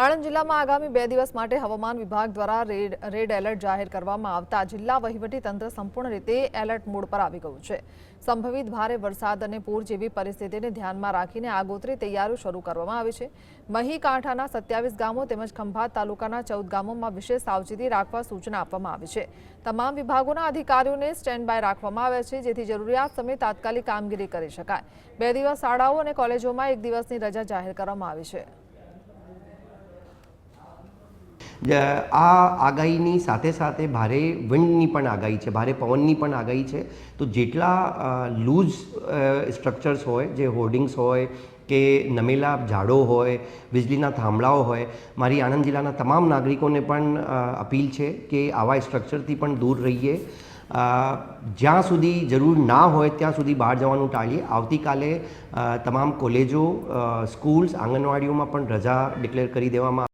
આણંદ જિલ્લામાં આગામી 2 દિવસ માટે હવામાન વિભાગ દ્વારા રેડ એલર્ટ જાહેર કરવામાં આવતા જિલ્લા વહીવટી તંત્ર સંપૂર્ણ રીતે એલર્ટ મોડ પર આવી ગયું છે। સંભવિત ભારે વરસાદ અને પૂર જેવી પરિસ્થિતિને ધ્યાનમાં રાખીને આગોતરી તૈયારીઓ શરૂ કરવામાં આવી છે। મહી કાંઠાના 27 ગામો તેમજ ખંભાત તાલુકાના 14 ગામોમાં વિશેષ સાવચેતી રાખવા સૂચના આપવામાં આવી છે। તમામ વિભાગોના અધિકારીઓને સ્ટેન્ડ બાય રાખવામાં આવ્યા છે, જેથી જરૂરિયાત સમયે તાત્કાલિક કામગીરી કરી શકાય। 2 દિવસ શાળાઓ અને કોલેજોમાં 1 દિવસની રજા જાહેર કરવામાં આવી છે। આ આગાહીની સાથે સાથે ભારે વિન્ડની પણ આગાહી છે, ભારે પવનની પણ આગાહી છે। તો જેટલા લૂઝ સ્ટ્રક્ચર્સ હોય, જે હોર્ડિંગ્સ હોય કે નમેલા ઝાડો હોય, વીજળીના થાંભલાઓ હોય, મારી આણંદ જિલ્લાના તમામ નાગરિકોને પણ અપીલ છે કે આવા સ્ટ્રક્ચરથી પણ દૂર રહીએ। જ્યાં સુધી જરૂર ના હોય ત્યાં સુધી બહાર જવાનું ટાળીએ। આવતીકાલે તમામ કોલેજો, સ્કૂલ્સ, આંગણવાડીઓમાં પણ રજા ડિક્લેર કરી દેવામાં